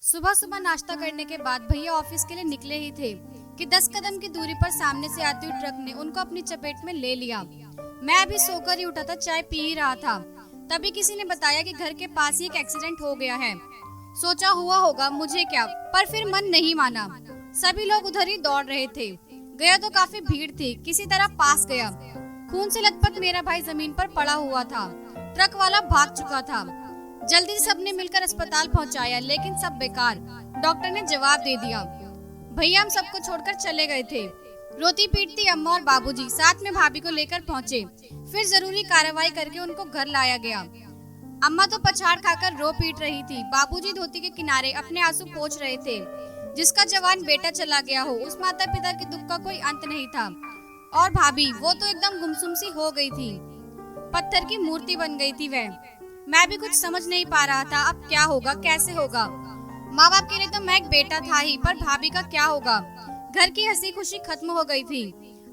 सुबह सुबह नाश्ता करने के बाद भैया ऑफिस के लिए निकले ही थे कि 10 कदम की दूरी पर सामने से आती हुई ट्रक ने उनको अपनी चपेट में ले लिया। मैं अभी सोकर ही उठा था, चाय पी ही रहा था, तभी किसी ने बताया कि घर के पास ही एक एक्सीडेंट हो गया है। सोचा हुआ होगा, मुझे क्या, पर फिर मन नहीं माना। सभी लोग उधर ही दौड़ रहे थे। गया तो काफी भीड़ थी, किसी तरह पास गया। खून से लथपथ मेरा भाई जमीन पर पड़ा हुआ था। ट्रक वाला भाग चुका था। जल्दी से सबने मिलकर अस्पताल पहुंचाया, लेकिन सब बेकार। डॉक्टर ने जवाब दे दिया। भैया हम सबको छोड़कर चले गए थे। रोती पीटती अम्मा और बाबूजी साथ में भाभी को लेकर पहुंचे। फिर जरूरी कार्रवाई करके उनको घर लाया गया। अम्मा तो पछाड़ खाकर रो पीट रही थी। बाबूजी धोती के किनारे अपने आंसू पोंछ रहे थे। जिसका जवान बेटा चला गया हो, उस माता पिता के दुख का कोई अंत नहीं था। और भाभी, वो तो एकदम गुमसुम सी हो गई थी, पत्थर की मूर्ति बन गई थी वह। मैं भी कुछ समझ नहीं पा रहा था, अब क्या होगा, कैसे होगा। माँ बाप के लिए तो मैं एक बेटा था ही, पर भाभी का क्या होगा। घर की हंसी खुशी खत्म हो गई थी।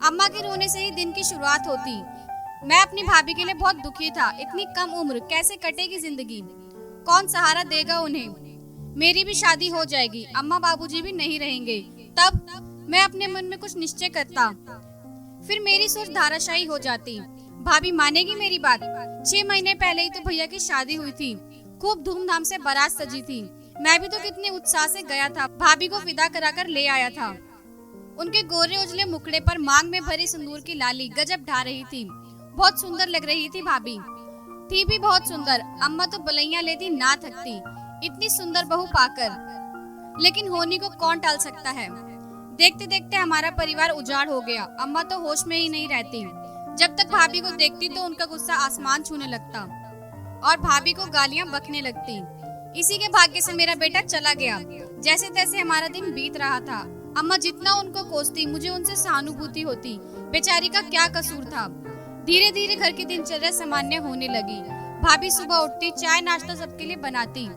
अम्मा के रोने से ही दिन की शुरुआत होती। मैं अपनी भाभी के लिए बहुत दुखी था। इतनी कम उम्र, कैसे कटेगी जिंदगी, कौन सहारा देगा उन्हें। मेरी भी शादी हो जाएगी, अम्मा बाबूजी भी नहीं रहेंगे। तब मैं अपने मन में कुछ निश्चय करता, फिर मेरी सोच धाराशायी हो जाती। भाभी मानेगी मेरी बात। 6 महीने पहले ही तो भैया की शादी हुई थी। खूब धूमधाम से बारात सजी थी। मैं भी तो कितने उत्साह से गया था, भाभी को विदा कराकर ले आया था। उनके गोरे उजले मुखड़े पर मांग में भरी सिंदूर की लाली गजब ढा रही थी। बहुत सुंदर लग रही थी भाभी, थी भी बहुत सुंदर। अम्मा तो बलैया लेती ना थकती, इतनी सुंदर बहू पाकर। लेकिन होनी को कौन टाल सकता है। देखते देखते हमारा परिवार उजाड़ हो गया। अम्मा तो होश में ही नहीं रहती। जब तक भाभी को देखती तो उनका गुस्सा आसमान छूने लगता और भाभी को गालियां बकने लगती। इसी के भाग्य से मेरा बेटा चला गया। जैसे तैसे हमारा दिन बीत रहा था। अम्मा जितना उनको कोसती, मुझे उनसे सहानुभूति होती। बेचारी का क्या कसूर था। धीरे धीरे घर की दिनचर्या सामान्य होने लगी। भाभी सुबह उठती, चाय नाश्ता सबके लिए बनाती,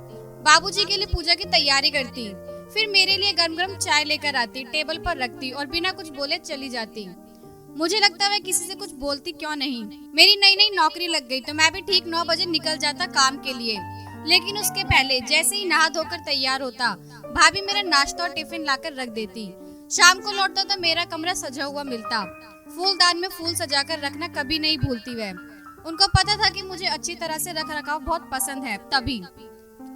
बाबूजी के लिए पूजा की तैयारी करती, फिर मेरे लिए गरम गरम चाय लेकर आती, टेबल पर रखती और बिना कुछ बोले चली जाती। मुझे लगता है किसी से कुछ बोलती क्यों नहीं। मेरी नई नई नौकरी लग गई तो मैं भी ठीक 9 बजे निकल जाता काम के लिए। लेकिन उसके पहले जैसे ही नहा धोकर तैयार होता, भाभी मेरा नाश्ता और टिफिन लाकर रख देती। शाम को लौटता तो मेरा कमरा सजा हुआ मिलता। फूलदान में फूल सजाकर रखना कभी नहीं भूलती वह। उनको पता था कि मुझे अच्छी तरह से रख रखाव बहुत पसंद है, तभी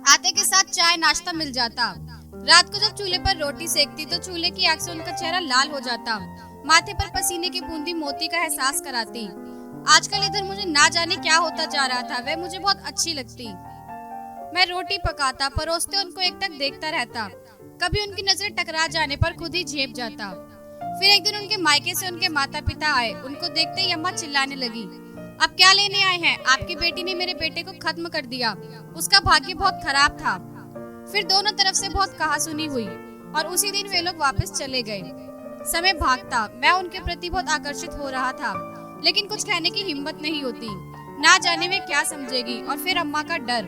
आते के साथ चाय नाश्ता मिल जाता। रात को जब चूल्हे पर रोटी सेकती तो चूल्हे की आग से उनका चेहरा लाल हो जाता। माथे पर पसीने की बूंदी मोती का एहसास कराती। आजकल इधर मुझे ना जाने क्या होता जा रहा था, वह मुझे बहुत अच्छी लगती। मैं रोटी पकाता, परोसते उनको एकटक देखता रहता। कभी उनकी नजरें टकरा जाने पर खुद ही झेप जाता। फिर एक दिन उनके मायके से उनके माता पिता आए। उनको देखते ही अम्मा चिल्लाने लगी, अब क्या लेने आए हैं? आपकी बेटी ने मेरे बेटे को खत्म कर दिया, उसका भाग्य बहुत खराब था। फिर दोनों तरफ से बहुत कहासुनी हुई और उसी दिन वे लोग वापस चले गए। समय भागता, मैं उनके प्रति बहुत आकर्षित हो रहा था, लेकिन कुछ कहने की हिम्मत नहीं होती। ना जाने वे क्या समझेगी। और फिर अम्मा का डर।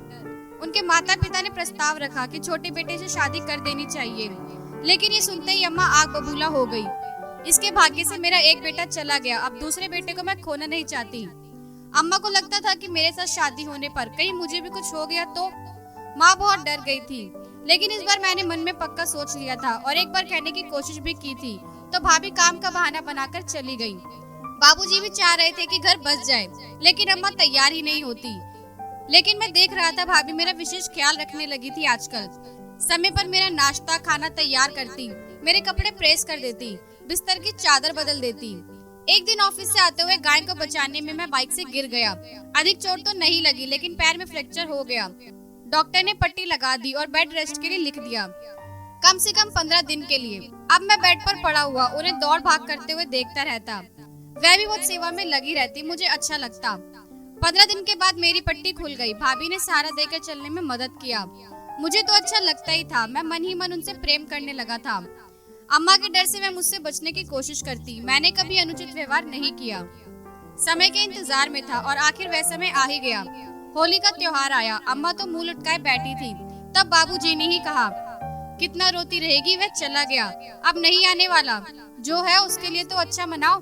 उनके माता पिता ने प्रस्ताव रखा कि छोटे बेटे से शादी कर देनी चाहिए, लेकिन ये सुनते ही अम्मा आग बबूला हो गई। इसके भाग्य से मेरा एक बेटा चला गया, अब दूसरे बेटे को मैं खोना नहीं चाहती। अम्मा को लगता था कि मेरे साथ शादी होने पर कहीं मुझे भी कुछ हो गया तो। माँ बहुत डर गई थी, लेकिन इस बार मैंने मन में पक्का सोच लिया था और एक बार कहने की कोशिश भी की थी, तो भाभी काम का बहाना बनाकर चली गई। बाबूजी भी चाह रहे थे कि घर बस जाए, लेकिन अम्मा तैयार ही नहीं होती। लेकिन मैं देख रहा था भाभी मेरा विशेष ख्याल रखने लगी थी आजकल। समय पर मेरा नाश्ता खाना तैयार करती, मेरे कपड़े प्रेस कर देती, बिस्तर की चादर बदल देती। एक दिन ऑफिस से आते हुए गाय को बचाने में मैं बाइक से गिर गया। अधिक चोट तो नहीं लगी, लेकिन पैर में फ्रैक्चर हो गया। डॉक्टर ने पट्टी लगा दी और बेड रेस्ट के लिए लिख दिया, कम से कम 15 दिन के लिए। अब मैं बेड पर पड़ा हुआ उन्हें दौड़ भाग करते हुए देखता रहता। वह भी बहुत सेवा में लगी रहती, मुझे अच्छा लगता। 15 दिन के बाद मेरी पट्टी खुल गई। भाभी ने सहारा देकर चलने में मदद किया। मुझे तो अच्छा लगता ही था। मैं मन ही मन उनसे प्रेम करने लगा था। अम्मा के डर से मैं मुझसे बचने की कोशिश करती। मैंने कभी अनुचित व्यवहार नहीं किया। समय के इंतजार में था और आखिर वह समय आ ही गया। होली का त्योहार आया। अम्मा तो मुंह लटकाए बैठी थी। तब बाबूजी ने ही कहा, कितना रोती रहेगी, वह चला गया, अब नहीं आने वाला। जो है उसके लिए तो अच्छा मनाओ।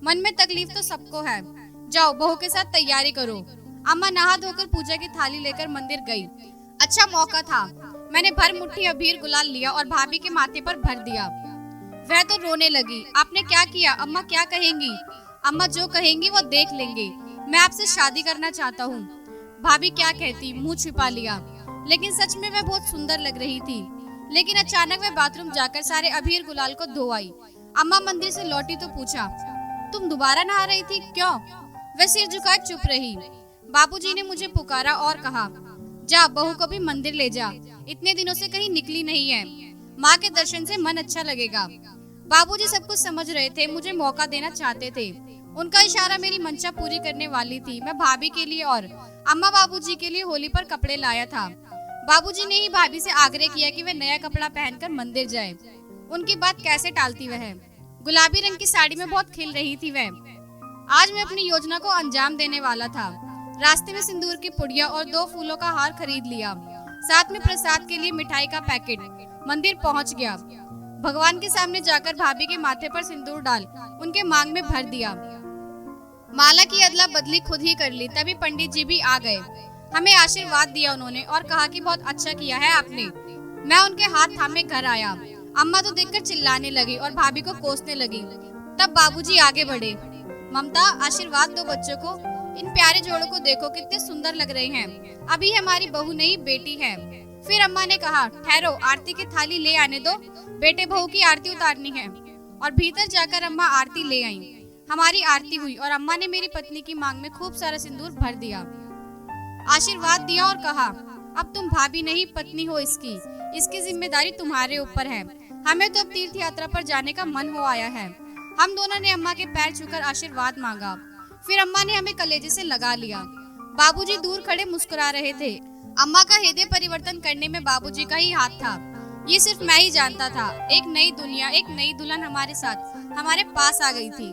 मन में तकलीफ तो सबको है। जाओ बहू के साथ तैयारी करो। अम्मा नहा धोकर पूजा की थाली लेकर मंदिर गई। अच्छा मौका था। मैंने भर मुट्ठी अबीर गुलाल लिया और भाभी के माथे पर भर दिया। वह तो रोने लगी। आपने क्या किया? अम्मा क्या कहेंगी? अम्मा जो कहेंगी वो देख लेंगे। मैं आपसे शादी करना चाहता हूँ। भाभी क्या कहती, मुंह छिपा लिया। लेकिन सच में वह बहुत सुंदर लग रही थी। लेकिन अचानक वह बाथरूम जाकर सारे अबीर गुलाल को धो आई। अम्मा मंदिर से लौटी तो पूछा, तुम दोबारा नहा रही थी? क्यों? वह सिर झुकाए चुप रही। बाबूजी ने मुझे पुकारा और कहा, जा बहू को भी मंदिर ले जा, इतने दिनों से कहीं निकली नहीं है, माँ के दर्शन से मन अच्छा लगेगा। बाबूजी सब कुछ समझ रहे थे, मुझे मौका देना चाहते थे। उनका इशारा मेरी मंशा पूरी करने वाली थी। मैं भाभी के लिए और अम्मा बाबूजी के लिए होली पर कपड़े लाया था। बाबूजी ने ही भाभी से आग्रह किया कि वे नया कपड़ा पहनकर मंदिर जाए। उनकी बात कैसे टालती वह। गुलाबी रंग की साड़ी में बहुत खिल रही थी वह। आज मैं अपनी योजना को अंजाम देने वाला था। रास्ते में सिंदूर की पुड़िया और 2 फूलों का हार खरीद लिया, साथ में प्रसाद के लिए मिठाई का पैकेट। मंदिर पहुंच गया। भगवान के सामने जाकर भाभी के माथे पर सिंदूर डाल उनके मांग में भर दिया। माला की अदला बदली खुद ही कर ली। तभी पंडित जी भी आ गए। हमें आशीर्वाद दिया उन्होंने और कहा कि बहुत अच्छा किया है आपने। मैं उनके हाथ थामे घर आया। अम्मा तो देखकर चिल्लाने लगी और भाभी को कोसने लगी। तब बाबूजी आगे बढ़े। ममता, आशीर्वाद दो बच्चों को। इन प्यारे जोड़ों को देखो, कितने सुंदर लग रहे हैं। अभी हमारी बहू नहीं, बेटी है। फिर अम्मा ने कहा, ठहरो, आरती की थाली ले आने दो, बेटे बहू की आरती उतारनी है। और भीतर जाकर अम्मा आरती ले आईं। हमारी आरती हुई और अम्मा ने मेरी पत्नी की मांग में खूब सारा सिंदूर भर दिया, आशीर्वाद दिया और कहा, अब तुम भाभी नहीं पत्नी हो इसकी जिम्मेदारी तुम्हारे ऊपर है। हमें तो अब तीर्थ यात्रा पर जाने का मन हो आया है। हम दोनों ने अम्मा के पैर छूकर आशीर्वाद मांगा। फिर अम्मा ने हमें कलेजे से लगा लिया। बाबूजी दूर खड़े मुस्कुरा रहे थे। अम्मा का हृदय परिवर्तन करने में बाबूजी का ही हाथ था। ये सिर्फ मैं ही जानता था। एक नई दुनिया, एक नई दुल्हन हमारे साथ, हमारे पास आ गई थी।